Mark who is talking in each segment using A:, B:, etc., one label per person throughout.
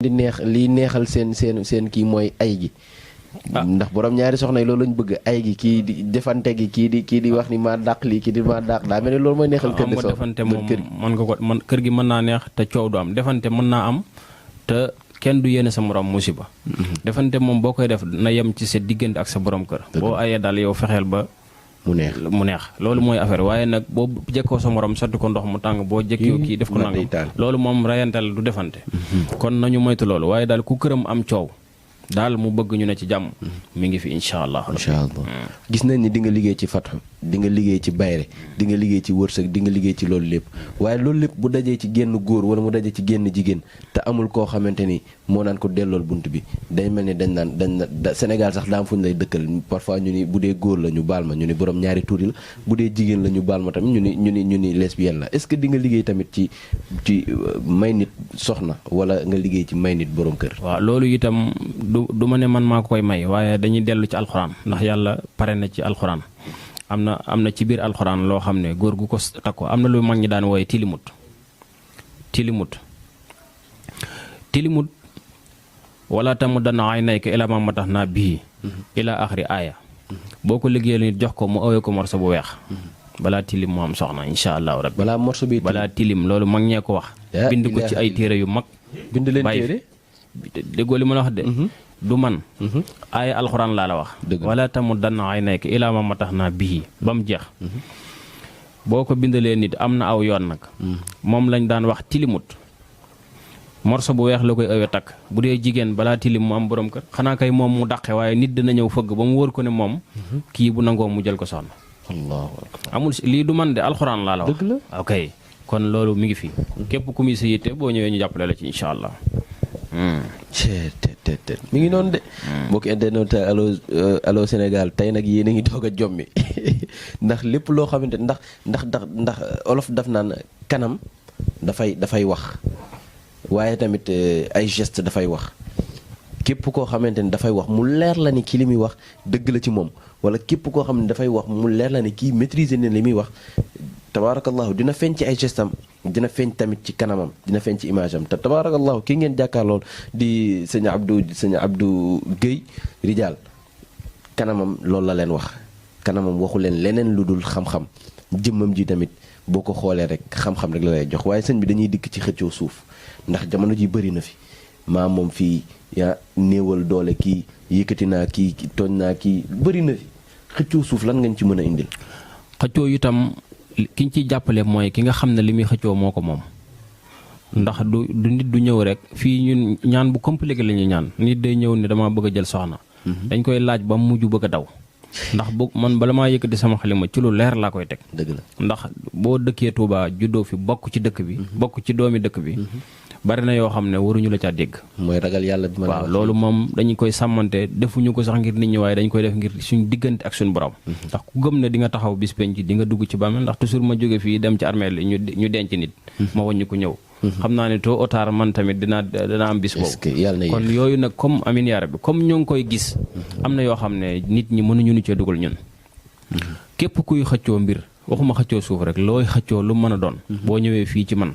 A: di neexal seen kii mooy ay gi. ndax borom ñaari soxna yi loolu lañ bëgg ay gi kii di defante gi kii di wax ni maa dàq lii kii di maa dàq daa mel ni loolu mooy neexal kër de
B: defante moom mën nga ko man kër gi mën naa neex te coow du am defante mën naa am te kenn du yéene sa morom musiba. defante moom boo koy def na yem ci sa diggante ak sa borom kër. boo ayee daal yow fexeel ba mu neex loolu mooy affaire waaye nag boo jekkoo sa morom sotti ko ndox mu tàng boo jekkoo kii def ko nangam loolu moom rayantal du defante. kon nañu moytu loolu waaye daal ku këram am coow daal mu bëgg ñu ne ci jàmm mi ngi fi incha allah.
A: gis nañ ni di nga liggéey ci fatxu di nga liggéey ci bayre di nga liggéey ci wërsëg di nga liggéey ci loolu lépp waaye loolu lépp bu dajee ci génn góor wala mu dajee ci génn jigéen te amul koo xamante ni moo naan ko dellool bunt bi day mel ni dañ naan Sénégal sax daam fu ñu lay dëkkal parfois ñu ni bu dee góor la ñu baal ma ñu ni borom ñaari tuur yi la bu dee jigéen la ñu baal ma tamit ñu ni lesbienne la est-ce que di nga liggéey tamit ci may nit soxna wala nga liggéey ci may nit borom kër.
B: waaw loolu itam du ma ne man maa ko koy may waaye dañuy dellu ci alxuraan ndax yàlla pare na ci alxuraan am na ci biir alxuraan loo xam ne góor gu ko takko am na lu mag ñi daan wooye tilimut wala tamu dana ay nay ko ila ma tax naa bii ila axri aaya boo ko liggéeyal nit jox ko mu awee ko morso bu weex balaa tilim mu am soxna insha allahu rabbi balaa tilim loolu mag ñee ko wax bind ko ci ay téere yu mag
A: bind leen téere
B: déggoo li ma la wax de du man aaya alxuraan laa la wax wala tamu dana ay nay ko ila ma tax naa bii ba mu jeex boo ko bindalee nit am na aw yoon nag moom lañ daan wax tilimut morso bu weex la koy ëwee takk bu dee jigéen balaa tilim mu am borom kër xanaa kay moom mu daqe waaye nit dina ñëw fëgg ba mu wóor ko ne moom kii bu nangoo mu jël ko soxna amul lii du man de alxuraan laa la wax
A: dëgg la
B: ok kon loolu mi ngi fi képp ku muy sa yitte boo ñëwee ñu jàppale la ci incha allah
A: mi ngi noonu de mbokk internet Allô Sénégal tey nag yéen a ngi doog a jommi ndax lépp loo xamante ndax olof daf naan kanam dafay wax waaye tamit ay geste dafay wax képp koo xamante ni dafay wax mu leer la ni ki li muy wax dëgg la ci moom wala képp koo xam ne dafay wax mu leer la ni kii maîtriser ne li muy wax tabaarakallahu dina feeñ ci ay gestam dina feeñ tamit ci kanamam dina feeñ ci image am te tabaarakallahu kii ngeen jàkkaarlool di sëñ Abdou Guèye Rijal kanamam loolu la leen wax kanamam waxu leen leneen lu dul xam-xam jëmmam ji tamit boo ko xoolee rek xam-xam rek la lay jox waaye sëñ bi dañuy dikk ci xëccoo suuf ndax jamono ji bëri na fi maa moom fii yaa néewal doole kii yëkkati naa kii tooñ naa kii bëri na fi xëccoo suuf lan ngañ ci mën a indil.
B: xëccoo itam ki ñu ciy jàppale mooy ki nga xam ne li muy xëccoo moo ko moom ndax du nit du ñëw rek fii ñun ñaan bu compliqué la ñuy ñaan nit day ñëw ne dama bëgg a jël soxna. dañ koy laaj ba mujj bëgg a daw. ndax man bala maa yëkkati sama xalima ci lu leer laa koy teg.
A: dëgg la
B: ndax boo dëkkee Touba juddoo fi bokk ci dëkk bi. bokk ci doomi dëkk bi. bari na yoo xam ne waruñu la caa dégg.
A: mooy ragal yàlla bi ma
B: waaw loolu moom dañu koy sàmmante defuñu ko sax ngir nit ñi waaye dañ koy def ngir suñ diggante ak suñu borom. ndax ku gëm ne di nga taxaw bis penc di nga dugg ci bàmmeel ndax toujours ma jóge fii dem ci armée li ñu denc nit. ma wàññi ko ñëw. xam naa ne tôt ou tard man tamit dina am bis boobu. kon yooyu nag comme amin yaa rabbi comme ñoo ngi koy gis. am na yoo xam ne nit ñi mënuñu ñu cee dugal ñun. képp kuy xëccoo mbir waxuma xëccoo suuf rek looy xëccoo lu mën a doon. boo ñëwee fii ci man.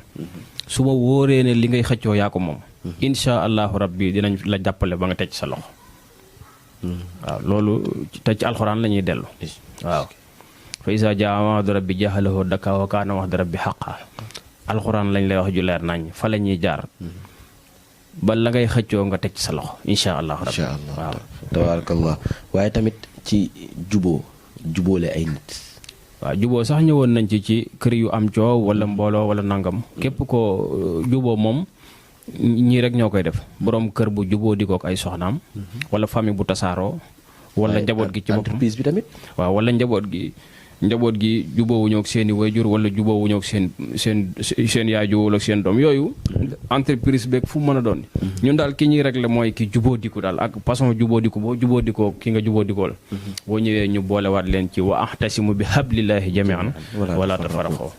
B: su ma wóoree ne li ngay xëccoo yaa ko moom. incha allahu rabbi dinañ la jàppale ba nga teg sa loxo. waaw loolu te ci alxuraan la ñuy dellu. waaw fa isa jaa wa'du rabbi ja'alahu dakka wa kaana wa'du rabbi haqqan alxuraan lañ lay wax ju leer nañ fa la ñuy jaar. ba la ngay xëccoo nga teg ci sa loxo incha allahu rabbi.
A: incha allah waaw tabaarakallah waaye tamit ci jubóole ay nit.
B: waaw juboo sax ñëwoon nañ ci kër yu am coow wala mbooloo wala nangam képp ko juboo moom ñii rek ñoo koy def borom kër bu juboo di kook ay soxnaam wala famille bu tasaaroo wala njaboot gi ci boppam
A: entreprise bi tamit
B: waaw wala njaboot gi jubóowuñoo ak seen i wayjur wala jubóowuñoo ak seen yaay jubóowul ak seen doom yooyu entreprise beeg fu mu mën a doon ñun daal ki ñuy régler mooy ki jubóodiku daal ak façon jubóodiku boo jubóodikoo ki nga jubóodikool boo ñëwee ñu boolewaat leen ci wa ahtasimu bi hablillahi jami'an wala tafarraqu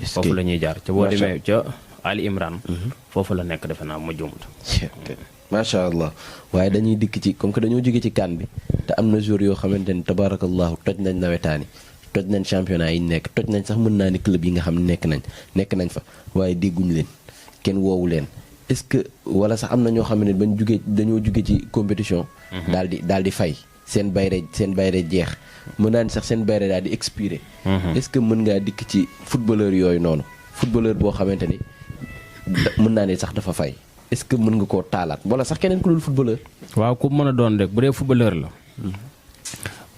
B: foofu la ñuy jaar ca boo demee ca Ali Imran foofu la nekk defe naa ma jumut
A: macha allah waaye dañuy dikk ci comme que dañoo jóge ci CAN bi te am na jour yoo xamante ni tabaarakallahu toj nañ nawetaani toj nañ championnat yi nekk toj nañ sax mën naa ni club yi nga xam ne nekk nañ fa waaye dégguñu leen kenn woowu leen est-ce que wala sax am na ñoo xam ne dañoo jugee ci compétition. daal di fay seen bayre jeex mën naa ni sax seen bayre daal di expiré. est-ce que mën ngaa dikk ci footballeur yooyu noonu footballeur boo xamante ni mën naa ne sax dafa fay est-ce que mën nga koo taalaat wala sax keneen ku dul footballeur.
B: waaw ku mën a doon rek bu dee footballeur la.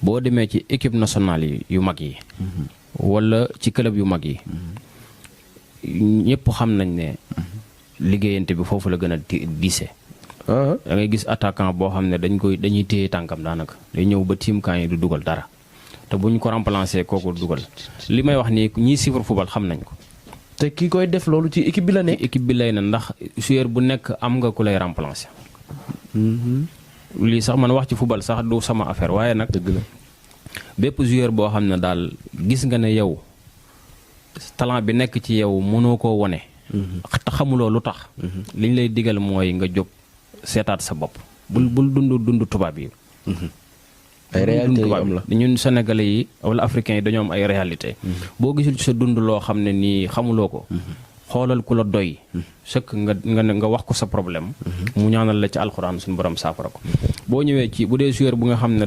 B: boo demee ci équipe nationale yu mag yi. wala ci club yu mag yi. ñëpp xam nañ ne. liggéeyante bi foofu la gën a diise. da ngay gis attaquant boo xam ne dañuy téye tànkam daanaka day ñëw ba tiim camp yi du dugal dara te bu ñu ko remplacer kooku dugal li may wax nii ñiy suivre football xam nañ ko.
A: te kii koy def loolu ci équipe bi la ne.
B: équipe bi lay na ndax joueur bu nekk am nga ku lay remplacer. lii sax man wax ci football sax du sama affaire waaye nag.
A: dëgg la
B: bépp joueur boo xam ne daal gis nga ne yow talent bi nekk ci yow mënoo koo wone. te xamuloo lu tax. liñ lay digal mooy nga jóg seetaat sa bopp. bul dund tubaab yi.
A: ay réalité yu am la
B: ñun sénégalais yi wala africains yi dañoo am ay réalité boo gisul ci sa dund loo xam ne nii xamuloo ko. xoolal ku la doy. sëkk nga wax ko sa problème. mu ñaanal la ci alxuraan suñu borom saafara ko. boo ñëwee ci bu dee joueur bu nga xam ne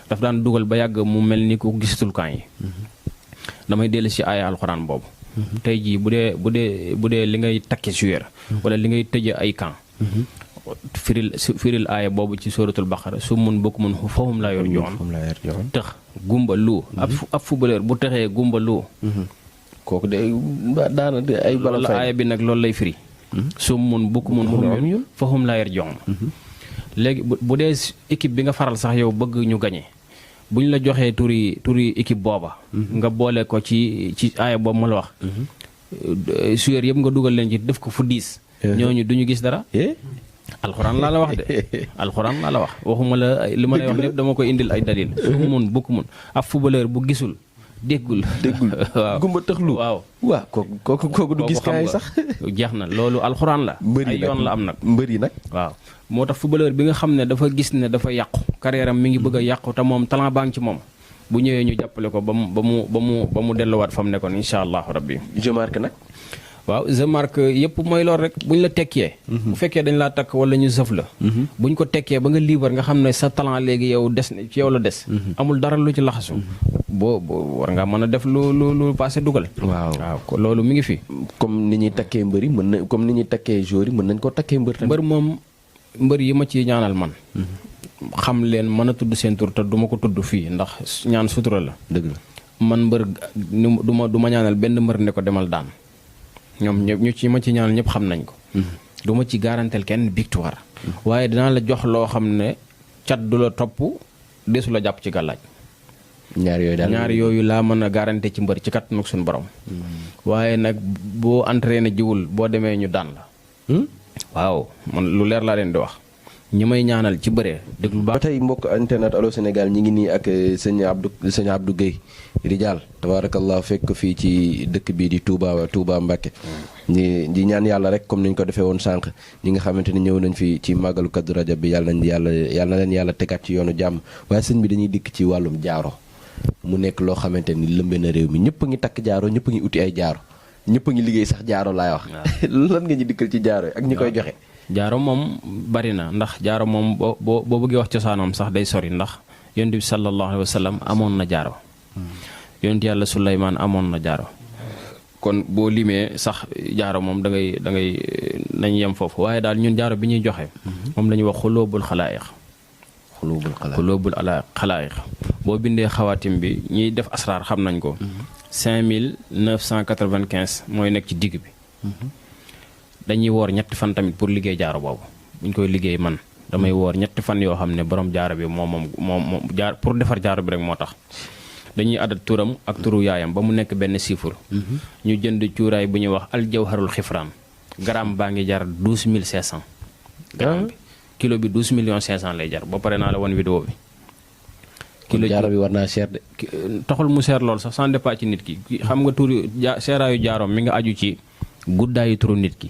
B: daf daan dugal ba yàgg mu mel ni ku gisatul camp yi. damay dellu si aaya alxuraan boobu. tey jii bu dee li ngay takke joueur. wala li ngay tëje ay camp. firil aaya boobu ci suratul baqara su mun bokk mun fahum laa yor joon tëx gumba lu ab footballeur bu tëxee gumba lu
A: kooku de daana ay bala fay
B: aaya bi nag loolu lay firi su mun bokk mun fahum laa yor joon léegi bu dee équipe bi nga faral sax yow bëgg ñu gañe bu ñu la joxee turi équipe booba nga boole ko ci aaya boobu ma la wax joueur yëpp nga dugal leen ci def ko fu diis ñooñu duñu gis dara alxuraan laa la wax de alxuraan laa la wax waxuma la li ma lay wax lépp dama koy indil ay dalil su mun bukk mun ab footballeur bu gisul déggul
A: waaw gumba tëxlu
B: waaw
A: kooku du gis kaay sax
B: jeex na loolu alxuraan la ay yoon la am nag
A: mbër yi nag
B: waaw moo tax footballeur bi nga xam ne dafa gis ne dafa yàqu carrière am mi ngi bëgg a yàqu te moom talent baa ngi ci moom bu ñëwee ñu jàppale ko ba mu delluwaat fa mu nekkoon incha allahu rabbi
A: je marque nag
B: waaw je marque yëpp mooy loolu rek bu ñu la tekkee bu fekkee dañ laa takk wala ñu sëf la bu ñu ko tekkee ba nga liibar nga xam ne sa talent léegi yow des ci yow la des amul dara lu ci laxasu boo war nga mën a def lu passé dugal waaw loolu mi ngi fi
A: comme ni ñuy takkee mbër yi mën na comme ni ñuy takkee joueur yi mën nañ koo takkee mbër tamit
B: mbër moom mbër yi ma ci ñaanal man xam leen mën a tudd seen tur te du ma ko tudd fii ndax ñaan sutura la
A: dëgg la
B: man mbër du ma ñaanal benn mbër ne ko demal daan ñoom ñëpp ñu ci ma ci ñaanal ñëpp xam nañ ko du ma ci garantel kenn victoire waaye dinaa la jox loo xam ne cat du la topp desu la jàpp ci gàllaaj ñaar yooyu laa mën a garanté ci mbër ci kat nag suñu borom waaye nag boo entraîné jiwul boo demee ñu daan la waaw man lu leer laa leen di wax ñi may ñaanal ci bëree déglu
A: ba tey mbokk internet Allô Sénégal ñi ngi nii ak sëñ Abdou Guèye Rijal tabarakallah fekk fii ci dëkk bii di Touba Mbacké di ñaan yàlla rek comme niñ ko defee woon sànq ñi nga xamante ni ñëw nañ fi ci màggalu Kazu Rajab bi yàlla na leen yàlla tegaat ci yoonu jàmm waaye sëñ bi dañuy dikk ci wàllum jaaro mu nekk loo xamante ni lëmbe na réew mi ñëpp a ngi takk jaaro ñëpp a ngi uti ay jaaro ñëpp a ngi liggéey sax jaaro laay wax lan nga ñu dikkal ci jaaro yi ak ñi koy joxe
B: jaaro moom bari na ndax jaaro moom boo bëggee wax cosaanam sax day sori ndax yonent bi sallallahu alayhi wa sallam amoon na jaaro yonent yàlla Suleymaan amoon na jaaro kon boo limee sax jaaro moom da ngay nañ yem foofu waaye daal ñun jaaro bi ñuy joxe moom la ñuy wax xulóobul xalaayiq boo bindee xawaatim bi ñiy def asraar xam nañ ko 5995 mooy nekk ci digg bi dañuy woor ñetti fan tamit pour liggéey jaaro boobu buñ koy liggéey man damay woor ñetti fan yoo xam ne borom jaaro bi moom jaar pour defar jaaro bi rek moo tax dañuy adat turam ak turu yaayam ba mu nekk benn chiffre ñu jënd cuuraay bu ñuy wax aljawharul xifraan gramme baa ngi jar 12500 gramme bi kilo bi 12,500,000 lay jar ba pare naa la wan vidéo bi
A: kilo jaaro bi war naa cher de
B: taxul mu seer lool sax sans départ ci nit ki xam nga turu seeraayu jaaroom mi nga aju ci guddaayu turu nit ki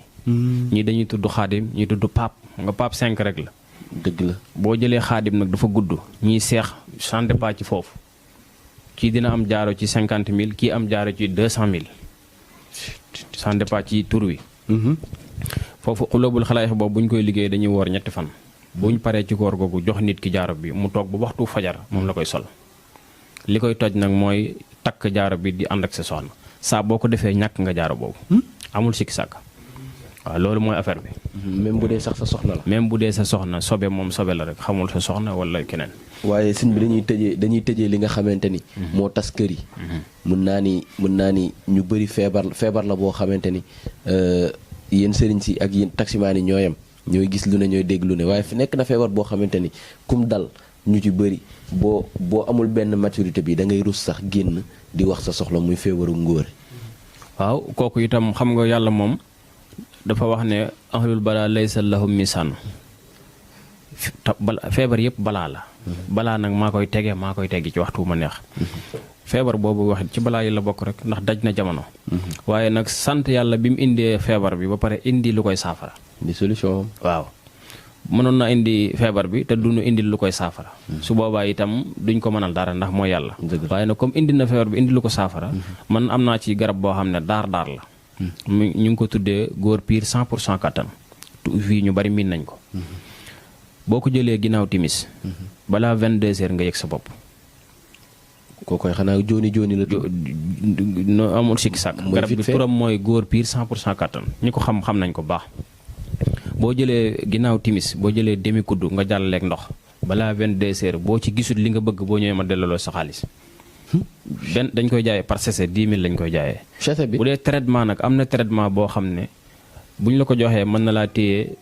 B: ñii dañuy tudd xaadim ñii tudd paap nga paap 5 rek la
A: dëgg la
B: boo jëlee xaadim nag dafa gudd ñii seex sans départ ci foofu kii dina am jaaro ci 50,000 kii am jaaro ci 200,000 sans départ ci tur wi foofu xulóobul xalaayix boobu bu ñu koy liggéey dañuy woor ñetti fan bu ñu paree ci koor googu jox nit ki jaaro bi mu toog ba waxtu fajar moom la koy sol li koy toj nag mooy takk jaaro bi di ànd ak sa soxna saa boo ko defee ñàkk nga jaaro boobu amul sikki sàkk waaw loolu mooy affaire bi.
A: même bu dee sax sa soxna la.
B: même bu dee sa soxna sobe moom sobe la rek xamul sa soxna wala keneen.
A: waaye sëñ bi dañuy tëjee li nga xamante ni. moo tas kër yi. mën naa ni ñu bëri feebar la boo xamante ni yéen sëriñ si ak yéen taximaan yi ñooyam ñooy gis lu ne ñooy dégg lu ne waaye fi nekk na feebar boo xamante ni kum dal ñu ci bëri boo amul benn maturité bi da ngay rus sax génn di wax sa soxla muy feebaru ngóor. waaw
B: kooku itam xam nga yàlla moom. dafa wax ne ahlul balaa laysa lahum misaan feebar yëpp balaa la balaa nag maa koy teggi ci waxtu ma neex feebar boobu wax ci balaa yi la bokk rek ndax daj na jamono waaye nag sant yàlla bi mu indee feebar bi ba pare indi lu koy saafara
A: di solution
B: waaw mënoon na indi feebar bi te duñu indi lu koy saafara su boobaa itam duñ ko mënal dara ndax mooy yàlla waaye nag comme indi na feebar bi indi lu ko saafara man am naa ci garab boo xam ne daar la ñu ngi ko tuddee góor piir 100% kattan fii ñu bari miin nañ ko boo ko jëlee ginnaaw timis balaa 22h nga yëg sa bopp
A: kookoy xanaa jooni la
B: no amul sikki sàkk garab bi turam mooy góor piir 100% kattan ñi ko xam nañ ko baax boo jëlee ginnaaw timis boo jëlee demi kuddu nga jàllaleeg ndox balaa 22h boo ci gisul li nga bëgg boo ñëwee ma delloo sa xaalis dañ koy jaayee par sachet 10 000 lañ koy jaayee.
A: sachet bi
B: bu dee traitement nag am na traitement boo xam ne buñ la ko joxee mën na laa téye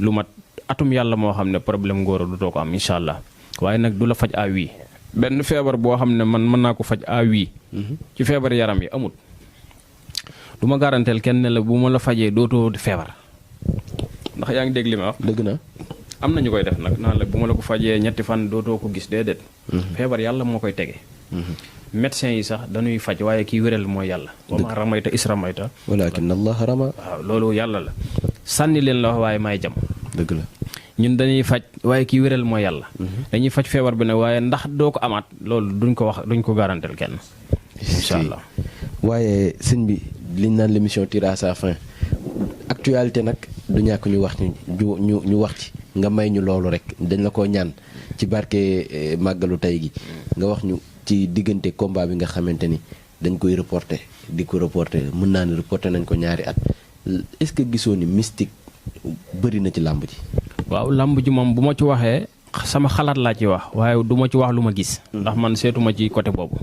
B: lu mat atum yàlla moo xam ne problème ngóor du too ko am incha allah waaye nag du la faj à vie. benn feebar boo xam ne man mën naa ko faj à vie. ci feebar yaram yi amul. du ma garanteel kenn ne la bu ma la fajee dootoo feebar ndax yaa ngi dégg li ma wax.
A: dëgg na.
B: am na ñu koy def nag naan la bu ma la ko fajee ñetti fan dootoo ko gis déedéet. feebar yàlla moo koy tege. médecins yi sax dañuy faj waaye kii wéral mooy yàlla. wa maa ramayta is ramayta.
A: walaakin allah rama.
B: waaw loolu yàlla la. sànni leen la wax waaye may jam.
A: dëgg la.
B: ñun dañuy faj waaye kii wéral mooy yàlla. dañuy faj feebar bi nag waaye ndax doo ko amaat loolu duñ ko garanteel kenn. incha allah.
A: waaye sëñ bi liñ naan l'émission tire à sa fin actualité nag du ñàkk ñu wax ñu wax ci nga may ñu loolu rek dañ la ko ñaan ci barke màggalu tey gi nga wax ñu ci diggante combat bi nga xamante ni dañ koy reporter di ko reporter mën naa ne reporter nañ ko ñaari at est-ce que gisoo ni mystique bëri na ci làmb ji.
B: waaw làmb ji moom bu ma ci waxee sama xalaat laa ci wax waaye du ma ci wax lu ma gis. ndax man seetuma ci côté boobu.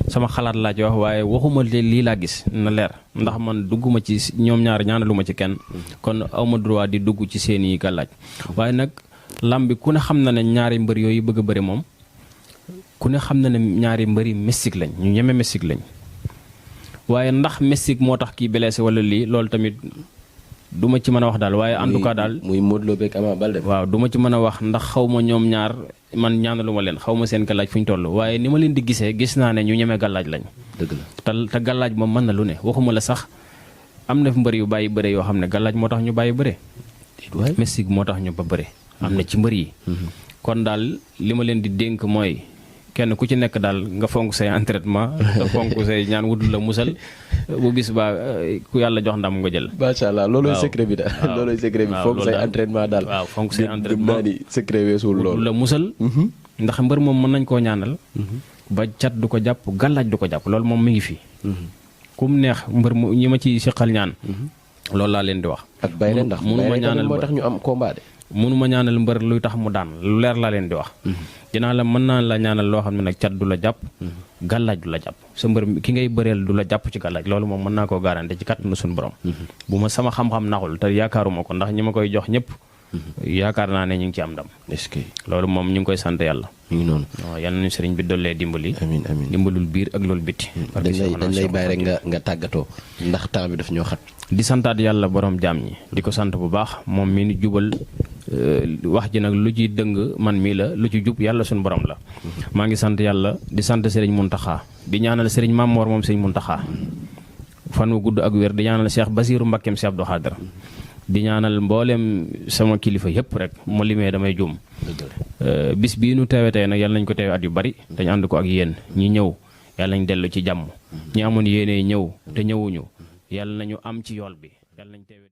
B: sama xalaat laa ci wax waaye waxuma lii laa gis na leer ndax man dugguma ci ñoom ñaar ñaanaluma ci kenn. kon awma droit di dugg ci seeni gàllaaj waaye nag làmb bi ku ne xam na ne ñaari mbër yooyu bëgg a bëri moom. ku ne xam na ne ñaari mbëri mystique lañ ñu ñeme mystique lañ waaye ndax mystique moo tax kii blessé wala lii loolu tamit du ma ci mën a wax daal waaye en tout cas daal
A: muy Modou Lo beeg Ama Baldé.
B: waaw du ma ci mën a wax ndax xaw ma ñoom ñaar man ñaanalu ma leen xaw ma seen gàllaaj fu ñu toll waaye ni ma leen di gisee gis naa ne ñu ñeme gàllaaj lañ.
A: dëgg la
B: te gàllaaj moom mën na lu ne waxuma la sax am na mbër yu bàyyi bëre yoo xam ne gàllaaj moo tax ñu bàyyi bëre. mystique moo tax ñu ba bëre. am na ci mbër yi. kon daal li ma leen di dénk mooy. kenn ku ci nekk daal nga fonk say entraînement nga fonk say ñaan wutul la musal bu bis ba ku yàlla jox ndam nga jël.
A: macha allah loolooy secret bi daal loolooy secret bi fonk say entraînement daal.
B: waaw fonk say entraînement
A: di secret weesul loolu.
B: wutul la musal. ndax mbër moom mën nañ koo ñaanal. ba cat du ko jàpp gàllaaj du ko jàpp loolu moom mi ngi fi. kum neex mbër mu ñi ma ci siqal ñaan. loolu laa leen di wax.
A: ak bayre ndax
B: mënuma ñaanal
A: moo tax ñu am combat de.
B: mënuma ñaanal mbër luy tax mu daan lu leer laa leen di wax. dinaa la mën naa la ñaanal loo xam ne nag cat du la jàpp. gàllaaj du la jàpp sa mbër ki ngay bëreel du la jàpp ci gàllaaj loolu moom mën naa koo garanté ci kàttanu suñu borom. bu ma sama xam-xam naxul te yaakaaruma ko ndax ñi ma koy jox ñëpp. yaakaar naa ne ñu ngi ci am ndam.
A: est-ce que
B: loolu moom ñu ngi koy sant yàlla.
A: mi ngi noonu.
B: waaw yal nañu sëriñ bi dollee dimbali.
A: amiin amiin
B: dimbalul biir ak loolu bitti.
A: dañ lay bàyyi rek nga tàggatoo ndax temps bi daf ñoo xat.
B: di santaat yàlla borom jaam ñi di ko sant bu baax moom mi ni jubal wax ji nag lu ci dëng man mii la lu ci jub yàlla suñu borom la. maa ngi sant yàlla di sant Serigne Mountakha di ñaanal Serigne Mamor moom Serigne Mountakha fan wu gudd ak wér di ñaanal Cheikh Basirou Mbakkeem Cheikh Abdou Khadre di ñaanal mboolem sama kilifa yëpp rek mu limee damay juum. bis bii nu teewe tey nag yàlla nañ ko teewe at yu bari dañ ànd ko ak yéen ñi ñëw yàlla nañ dellu ci jàmm ñi amoon yéene ñëw te ñëwuñu yàlla nañu am ci yool bi yàlla nañ teewe